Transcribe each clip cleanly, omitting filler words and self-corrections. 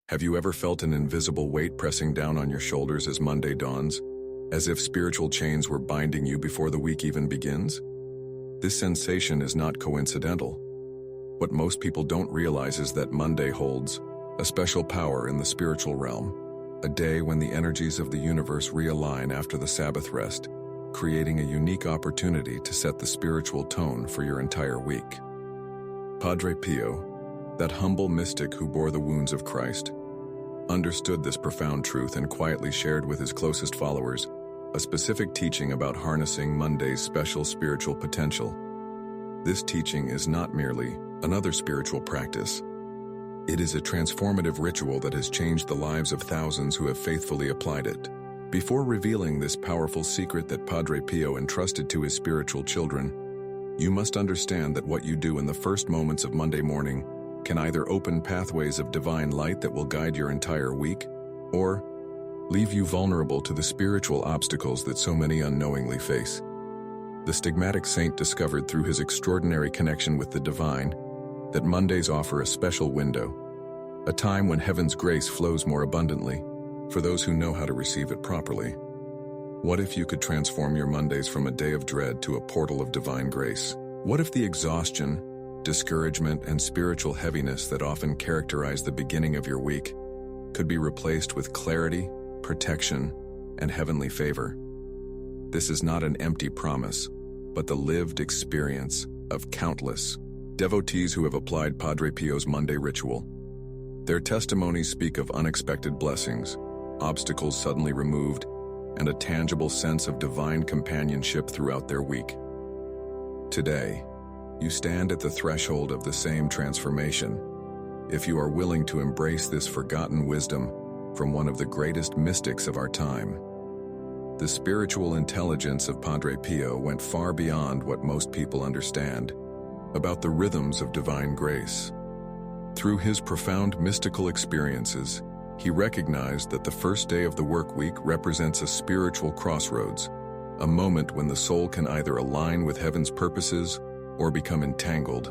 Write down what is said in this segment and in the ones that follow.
Have you ever felt an invisible weight pressing down on your shoulders as Monday dawns, as if spiritual chains were binding you before the week even begins? This sensation is not coincidental. What most people don't realize is that Monday holds a special power in the spiritual realm, a day when the energies of the universe realign after the Sabbath rest, creating a unique opportunity to set the spiritual tone for your entire week. Padre Pio, that humble mystic who bore the wounds of Christ, understood this profound truth and quietly shared with his closest followers a specific teaching about harnessing Monday's special spiritual potential. This teaching is not merely another spiritual practice. It is a transformative ritual that has changed the lives of thousands who have faithfully applied it. Before revealing this powerful secret that Padre Pio entrusted to his spiritual children, you must understand that what you do in the first moments of Monday morning can either open pathways of divine light that will guide your entire week, or leave you vulnerable to the spiritual obstacles that so many unknowingly face. The stigmatic saint discovered through his extraordinary connection with the divine that Mondays offer a special window, a time when heaven's grace flows more abundantly for those who know how to receive it properly. What if you could transform your Mondays from a day of dread to a portal of divine grace? What if the exhaustion, discouragement, and spiritual heaviness that often characterize the beginning of your week could be replaced with clarity, protection, and heavenly favor? This is not an empty promise, but the lived experience of countless devotees who have applied Padre Pio's Monday ritual. Their testimonies speak of unexpected blessings, obstacles suddenly removed, and a tangible sense of divine companionship throughout their week. Today, you stand at the threshold of the same transformation, if you are willing to embrace this forgotten wisdom from one of the greatest mystics of our time. The spiritual intelligence of Padre Pio went far beyond what most people understand about the rhythms of divine grace. Through his profound mystical experiences, he recognized that the first day of the work week represents a spiritual crossroads, a moment when the soul can either align with heaven's purposes or become entangled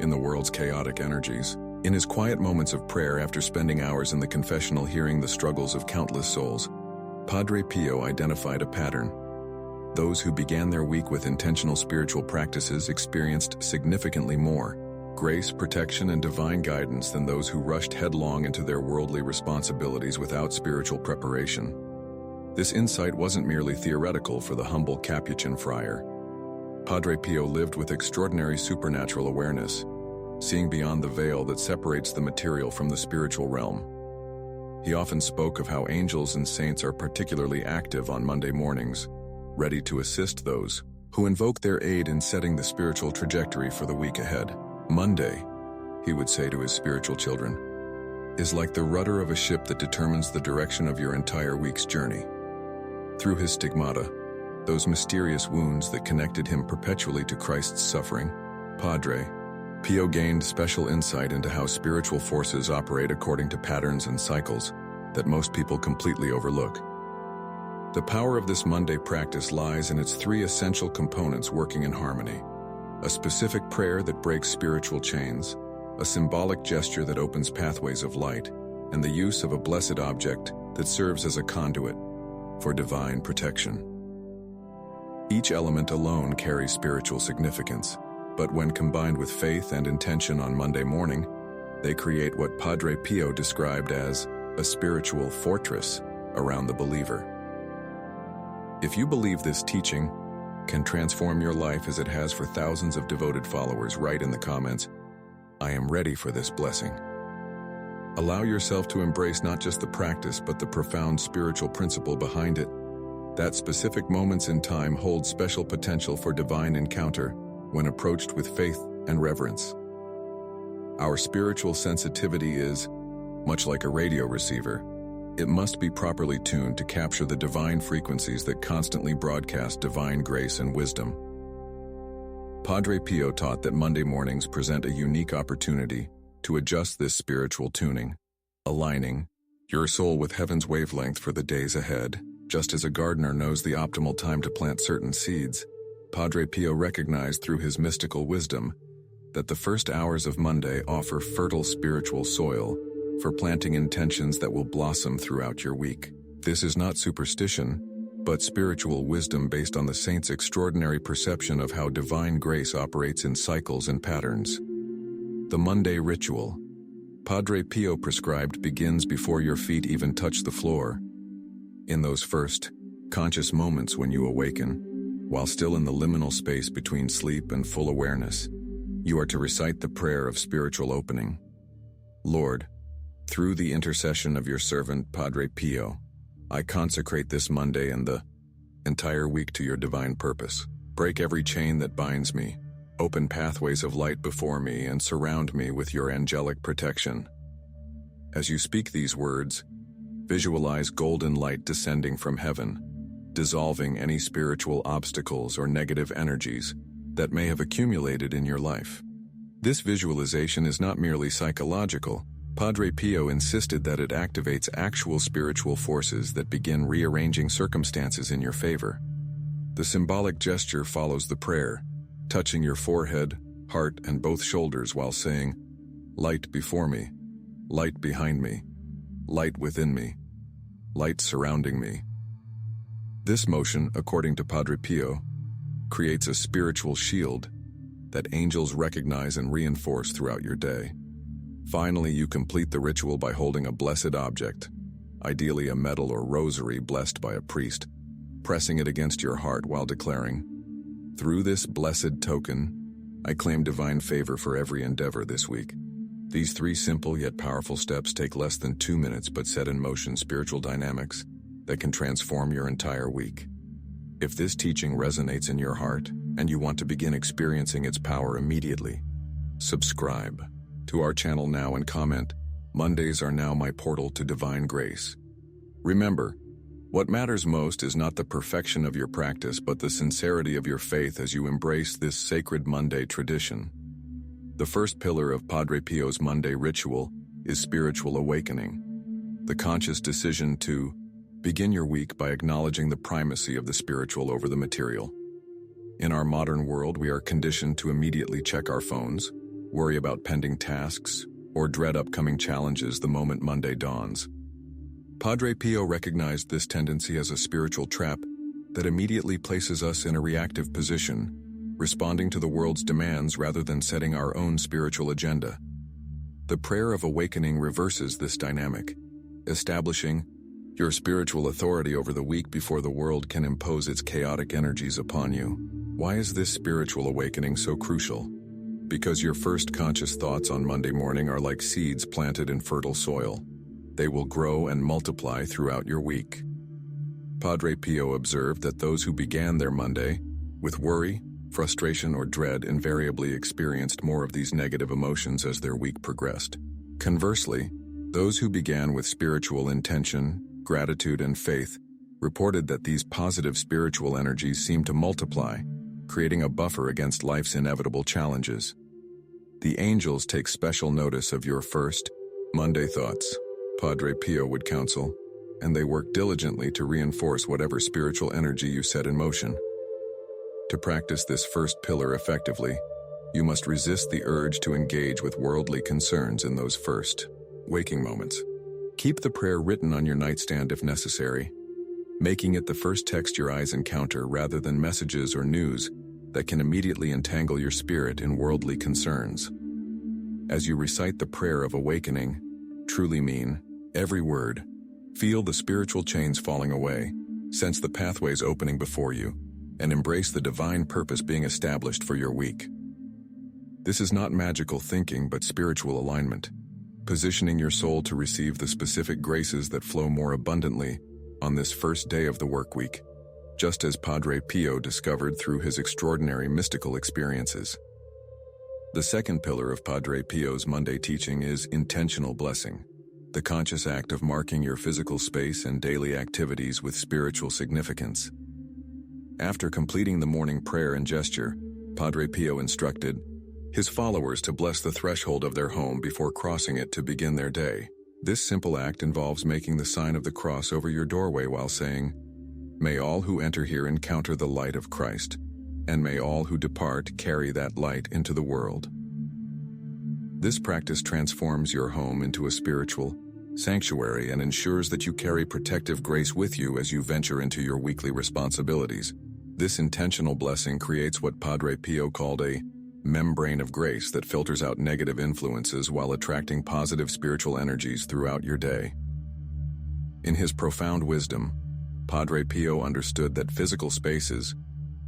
in the world's chaotic energies. In his quiet moments of prayer after spending hours in the confessional hearing the struggles of countless souls, Padre Pio identified a pattern. Those who began their week with intentional spiritual practices experienced significantly more grace, protection, and divine guidance than those who rushed headlong into their worldly responsibilities without spiritual preparation. This insight wasn't merely theoretical for the humble Capuchin friar. Padre Pio lived with extraordinary supernatural awareness, seeing beyond the veil that separates the material from the spiritual realm. He often spoke of how angels and saints are particularly active on Monday mornings, ready to assist those who invoke their aid in setting the spiritual trajectory for the week ahead. Monday, he would say to his spiritual children, is like the rudder of a ship that determines the direction of your entire week's journey. Through his stigmata, those mysterious wounds that connected him perpetually to Christ's suffering, Padre Pio gained special insight into how spiritual forces operate according to patterns and cycles that most people completely overlook. The power of this Monday practice lies in its three essential components working in harmony: a specific prayer that breaks spiritual chains, a symbolic gesture that opens pathways of light, and the use of a blessed object that serves as a conduit for divine protection. Each element alone carries spiritual significance, but when combined with faith and intention on Monday morning, they create what Padre Pio described as a spiritual fortress around the believer. If you believe this teaching can transform your life as it has for thousands of devoted followers, write in the comments, "I am ready for this blessing." Allow yourself to embrace not just the practice but the profound spiritual principle behind it. That specific moments in time hold special potential for divine encounter when approached with faith and reverence. Our spiritual sensitivity is much like a radio receiver. It must be properly tuned to capture the divine frequencies that constantly broadcast divine grace and wisdom. Padre Pio taught that Monday mornings present a unique opportunity to adjust this spiritual tuning, aligning your soul with heaven's wavelength for the days ahead. Just as a gardener knows the optimal time to plant certain seeds, Padre Pio recognized through his mystical wisdom that the first hours of Monday offer fertile spiritual soil for planting intentions that will blossom throughout your week. This is not superstition, but spiritual wisdom based on the saint's extraordinary perception of how divine grace operates in cycles and patterns. The Monday ritual. Padre Pio prescribed begins before your feet even touch the floor. In those first, conscious moments when you awaken, while still in the liminal space between sleep and full awareness, you are to recite the prayer of spiritual opening. Lord, through the intercession of your servant Padre Pio, I consecrate this Monday and the entire week to your divine purpose. Break every chain that binds me, open pathways of light before me, and surround me with your angelic protection. As you speak these words, visualize golden light descending from heaven, dissolving any spiritual obstacles or negative energies that may have accumulated in your life. This visualization is not merely psychological. Padre Pio insisted that it activates actual spiritual forces that begin rearranging circumstances in your favor. The symbolic gesture follows the prayer, touching your forehead, heart, and both shoulders while saying, "Light before me, light behind me, light within me, light surrounding me." This motion, according to Padre Pio, creates a spiritual shield that angels recognize and reinforce throughout your day. Finally, you complete the ritual by holding a blessed object, ideally a medal or rosary blessed by a priest, pressing it against your heart while declaring, "Through this blessed token, I claim divine favor for every endeavor this week." These three simple yet powerful steps take less than 2 minutes but set in motion spiritual dynamics that can transform your entire week. If this teaching resonates in your heart and you want to begin experiencing its power immediately, subscribe to our channel now and comment, "Mondays are now my portal to divine grace." Remember, what matters most is not the perfection of your practice but the sincerity of your faith as you embrace this sacred Monday tradition. The first pillar of Padre Pio's Monday ritual is spiritual awakening, the conscious decision to begin your week by acknowledging the primacy of the spiritual over the material. In our modern world, we are conditioned to immediately check our phones, worry about pending tasks, or dread upcoming challenges the moment Monday dawns. Padre Pio recognized this tendency as a spiritual trap that immediately places us in a reactive position, responding to the world's demands rather than setting our own spiritual agenda. The prayer of awakening reverses this dynamic, establishing your spiritual authority over the week before the world can impose its chaotic energies upon you. Why is this spiritual awakening so crucial? Because your first conscious thoughts on Monday morning are like seeds planted in fertile soil. They will grow and multiply throughout your week. Padre Pio observed that those who began their Monday with worry, frustration, or dread invariably experienced more of these negative emotions as their week progressed. Conversely, those who began with spiritual intention, gratitude, and faith reported that these positive spiritual energies seemed to multiply, creating a buffer against life's inevitable challenges. The angels take special notice of your first Monday thoughts, Padre Pio would counsel, and they work diligently to reinforce whatever spiritual energy you set in motion. To practice this first pillar effectively, you must resist the urge to engage with worldly concerns in those first waking moments. Keep the prayer written on your nightstand if necessary, making it the first text your eyes encounter rather than messages or news that can immediately entangle your spirit in worldly concerns. As you recite the prayer of awakening, truly mean every word. Feel the spiritual chains falling away, sense the pathways opening before you, and embrace the divine purpose being established for your week. This is not magical thinking but spiritual alignment, positioning your soul to receive the specific graces that flow more abundantly on this first day of the work week, just as Padre Pio discovered through his extraordinary mystical experiences. The second pillar of Padre Pio's Monday teaching is intentional blessing, the conscious act of marking your physical space and daily activities with spiritual significance. After completing the morning prayer and gesture, Padre Pio instructed his followers to bless the threshold of their home before crossing it to begin their day. This simple act involves making the sign of the cross over your doorway while saying, "May all who enter here encounter the light of Christ, and may all who depart carry that light into the world." This practice transforms your home into a spiritual sanctuary and ensures that you carry protective grace with you as you venture into your weekly responsibilities. This intentional blessing creates what Padre Pio called a membrane of grace that filters out negative influences while attracting positive spiritual energies throughout your day. In his profound wisdom, Padre Pio understood that physical spaces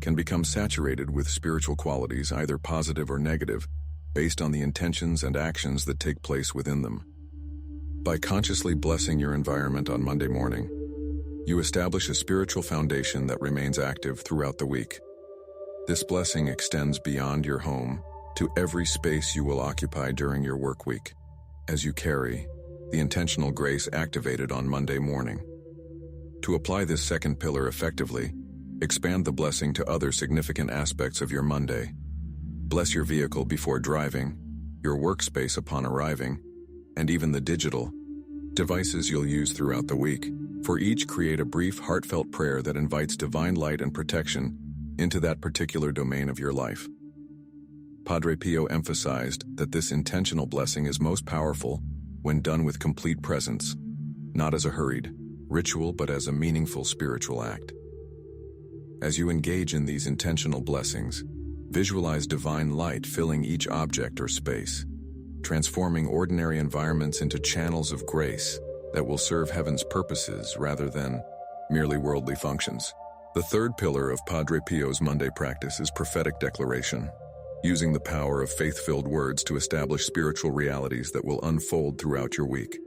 can become saturated with spiritual qualities, either positive or negative, based on the intentions and actions that take place within them. By consciously blessing your environment on Monday morning, you establish a spiritual foundation that remains active throughout the week. This blessing extends beyond your home to every space you will occupy during your work week, as you carry the intentional grace activated on Monday morning. To apply this second pillar effectively, expand the blessing to other significant aspects of your Monday. Bless your vehicle before driving, your workspace upon arriving, and even the digital devices you'll use throughout the week. For each, create a brief, heartfelt prayer that invites divine light and protection into that particular domain of your life. Padre Pio emphasized that this intentional blessing is most powerful when done with complete presence, not as a hurried ritual but as a meaningful spiritual act. As you engage in these intentional blessings, visualize divine light filling each object or space, transforming ordinary environments into channels of grace that will serve heaven's purposes rather than merely worldly functions. The third pillar of Padre Pio's Monday practice is prophetic declaration, using the power of faith-filled words to establish spiritual realities that will unfold throughout your week.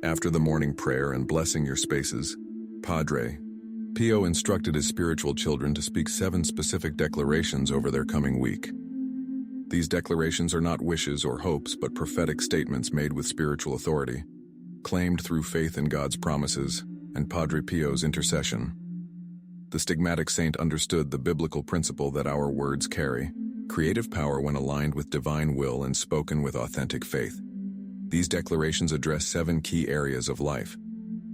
After the morning prayer and blessing your spaces, Padre Pio instructed his spiritual children to speak 7 specific declarations over their coming week. These declarations are not wishes or hopes, but prophetic statements made with spiritual authority, claimed through faith in God's promises and Padre Pio's intercession. The stigmatic saint understood the biblical principle that our words carry creative power when aligned with divine will and spoken with authentic faith. These declarations address 7 key areas of life: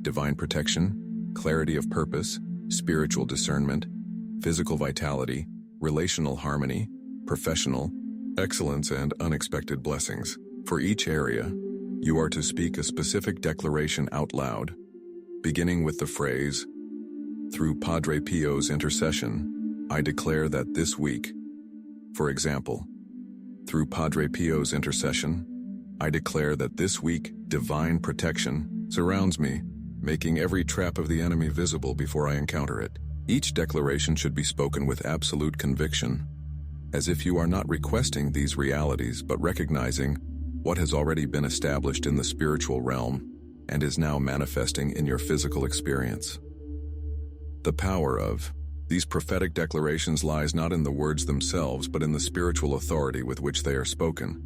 divine protection, clarity of purpose, spiritual discernment, physical vitality, relational harmony, professional excellence, and unexpected blessings. For each area, you are to speak a specific declaration out loud, beginning with the phrase, "Through Padre Pio's intercession, I declare that this week," for example, "Through Padre Pio's intercession, I declare that this week divine protection surrounds me, making every trap of the enemy visible before I encounter it." Each declaration should be spoken with absolute conviction, as if you are not requesting these realities but recognizing what has already been established in the spiritual realm and is now manifesting in your physical experience. The power of these prophetic declarations lies not in the words themselves but in the spiritual authority with which they are spoken.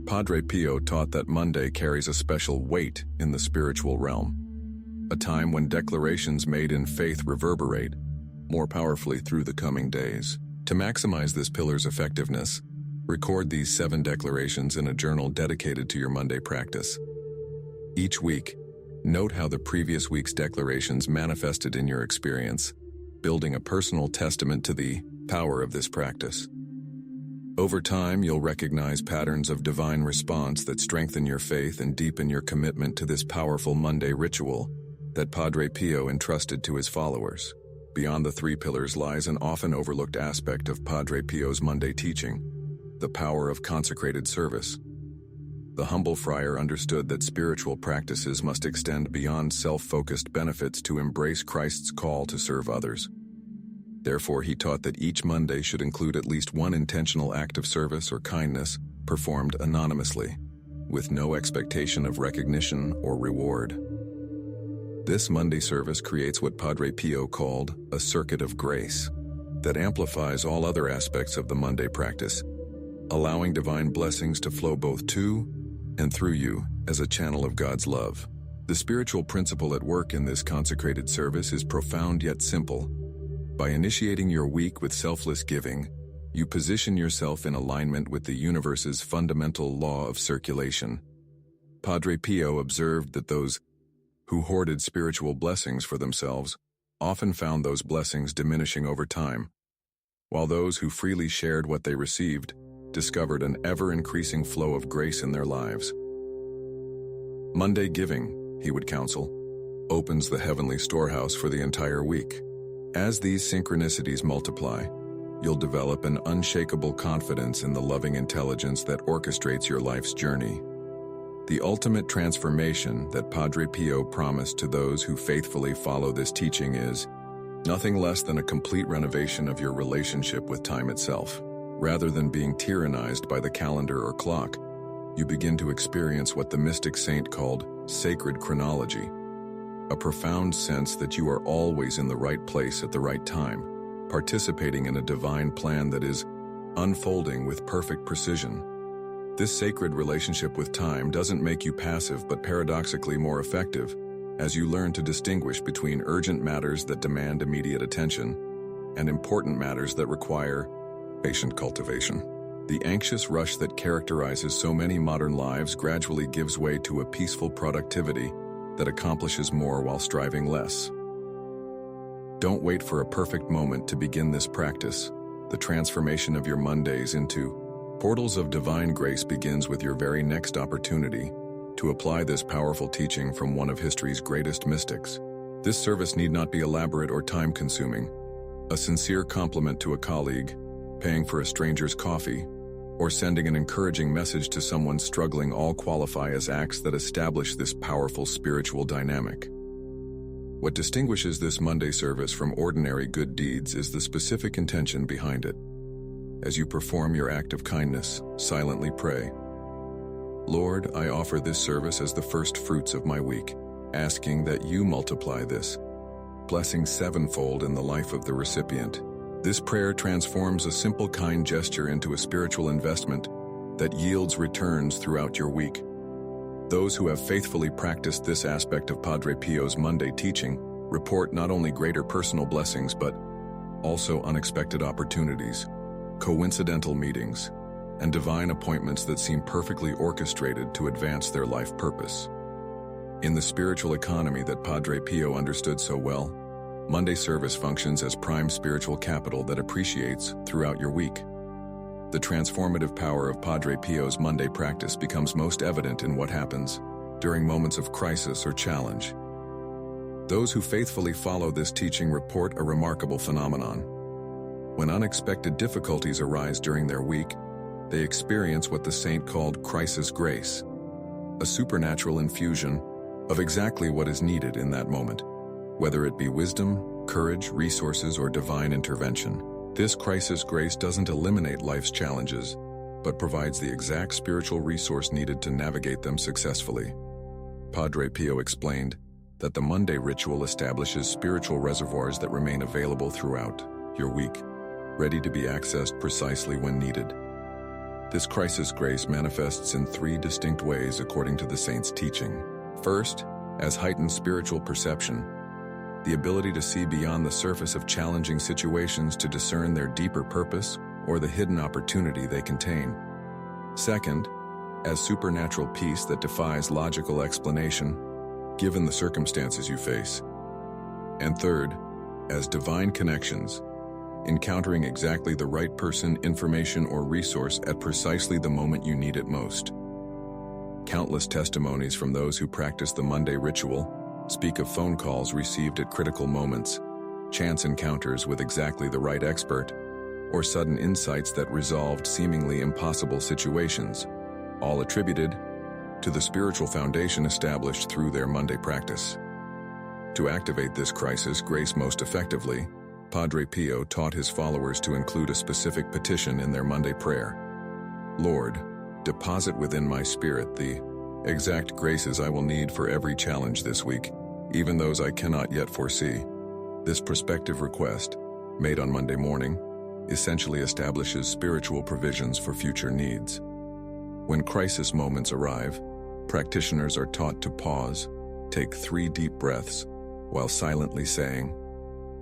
Padre Pio taught that Monday carries a special weight in the spiritual realm, a time when declarations made in faith reverberate more powerfully through the coming days. To maximize this pillar's effectiveness, record these 7 declarations in a journal dedicated to your Monday practice. Each week, note how the previous week's declarations manifested in your experience, building a personal testament to the power of this practice. Over time, you'll recognize patterns of divine response that strengthen your faith and deepen your commitment to this powerful Monday ritual that Padre Pio entrusted to his followers. Beyond the 3 pillars lies an often overlooked aspect of Padre Pio's Monday teaching: the power of consecrated service. The humble friar understood that spiritual practices must extend beyond self-focused benefits to embrace Christ's call to serve others. Therefore, he taught that each Monday should include at least one intentional act of service or kindness performed anonymously, with no expectation of recognition or reward. This Monday service creates what Padre Pio called a circuit of grace that amplifies all other aspects of the Monday practice, allowing divine blessings to flow both to and through you as a channel of God's love. The spiritual principle at work in this consecrated service is profound yet simple. By initiating your week with selfless giving, you position yourself in alignment with the universe's fundamental law of circulation. Padre Pio observed that those who hoarded spiritual blessings for themselves often found those blessings diminishing over time, while those who freely shared what they received discovered an ever-increasing flow of grace in their lives. Monday giving, he would counsel, opens the heavenly storehouse for the entire week. As these synchronicities multiply, you'll develop an unshakable confidence in the loving intelligence that orchestrates your life's journey. The ultimate transformation that Padre Pio promised to those who faithfully follow this teaching is nothing less than a complete renovation of your relationship with time itself. Rather than being tyrannized by the calendar or clock, you begin to experience what the mystic saint called sacred chronology, a profound sense that you are always in the right place at the right time, participating in a divine plan that is unfolding with perfect precision. This sacred relationship with time doesn't make you passive but paradoxically more effective, as you learn to distinguish between urgent matters that demand immediate attention and important matters that require patient cultivation. The anxious rush that characterizes so many modern lives gradually gives way to a peaceful productivity that accomplishes more while striving less. Don't wait for a perfect moment to begin this practice. The transformation of your Mondays into portals of divine grace begins with your very next opportunity to apply this powerful teaching from one of history's greatest mystics. This service need not be elaborate or time-consuming. A sincere compliment to a colleague, paying for a stranger's coffee, or sending an encouraging message to someone struggling all qualify as acts that establish this powerful spiritual dynamic. What distinguishes this Monday service from ordinary good deeds is the specific intention behind it. As you perform your act of kindness, silently pray, Lord, I offer this service as the first fruits of my week, asking that you multiply this blessing sevenfold in the life of the recipient. This prayer transforms a simple kind gesture into a spiritual investment that yields returns throughout your week. Those who have faithfully practiced this aspect of Padre Pio's Monday teaching report not only greater personal blessings but also unexpected opportunities, coincidental meetings, and divine appointments that seem perfectly orchestrated to advance their life purpose. In the spiritual economy that Padre Pio understood so well, Monday service functions as prime spiritual capital that appreciates throughout your week. The transformative power of Padre Pio's Monday practice becomes most evident in what happens during moments of crisis or challenge. Those who faithfully follow this teaching report a remarkable phenomenon. When unexpected difficulties arise during their week, they experience what the saint called crisis grace, a supernatural infusion of exactly what is needed in that moment, whether it be wisdom, courage, resources, or divine intervention. This crisis grace doesn't eliminate life's challenges, but provides the exact spiritual resource needed to navigate them successfully. Padre Pio explained that the Monday ritual establishes spiritual reservoirs that remain available throughout your week, ready to be accessed precisely when needed. This crisis grace manifests in three distinct ways according to the saint's teaching. First, as heightened spiritual perception, the ability to see beyond the surface of challenging situations to discern their deeper purpose or the hidden opportunity they contain. Second, as supernatural peace that defies logical explanation, given the circumstances you face. And third, as divine connections, encountering exactly the right person, information, or resource at precisely the moment you need it most. Countless testimonies from those who practice the Monday ritual speak of phone calls received at critical moments, chance encounters with exactly the right expert, or sudden insights that resolved seemingly impossible situations, all attributed to the spiritual foundation established through their Monday practice. To activate this crisis grace most effectively, Padre Pio taught his followers to include a specific petition in their Monday prayer. Lord, deposit within my spirit the exact graces I will need for every challenge this week, even those I cannot yet foresee. This prospective request, made on Monday morning, essentially establishes spiritual provisions for future needs. When crisis moments arrive, practitioners are taught to pause, take 3 deep breaths, while silently saying,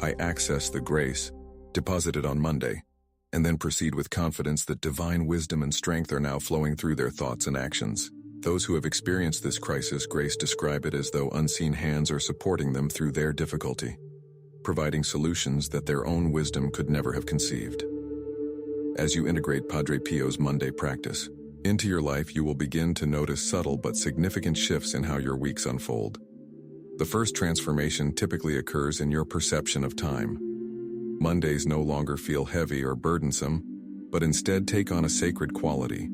I access the grace deposited on Monday, and then proceed with confidence that divine wisdom and strength are now flowing through their thoughts and actions. Those who have experienced this crisis grace describe it as though unseen hands are supporting them through their difficulty, providing solutions that their own wisdom could never have conceived. As you integrate Padre Pio's Monday practice into your life, you will begin to notice subtle but significant shifts in how your weeks unfold. The first transformation typically occurs in your perception of time. Mondays no longer feel heavy or burdensome, but instead take on a sacred quality,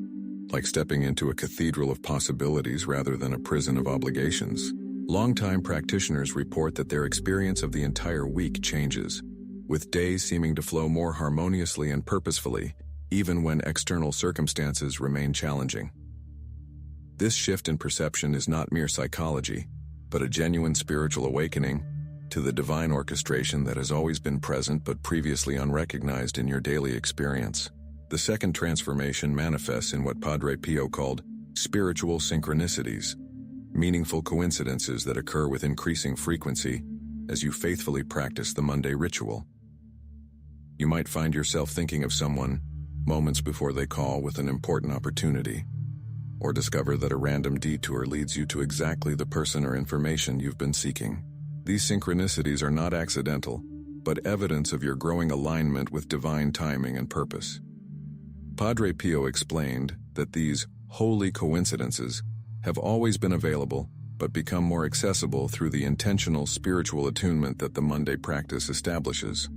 like stepping into a cathedral of possibilities rather than a prison of obligations. Longtime practitioners report that their experience of the entire week changes, with days seeming to flow more harmoniously and purposefully, even when external circumstances remain challenging. This shift in perception is not mere psychology, but a genuine spiritual awakening to the divine orchestration that has always been present but previously unrecognized in your daily experience. The second transformation manifests in what Padre Pio called spiritual synchronicities, meaningful coincidences that occur with increasing frequency as you faithfully practice the Monday ritual. You might find yourself thinking of someone moments before they call with an important opportunity, or discover that a random detour leads you to exactly the person or information you've been seeking. These synchronicities are not accidental, but evidence of your growing alignment with divine timing and purpose. Padre Pio explained that these holy coincidences have always been available, but become more accessible through the intentional spiritual attunement that the Monday practice establishes.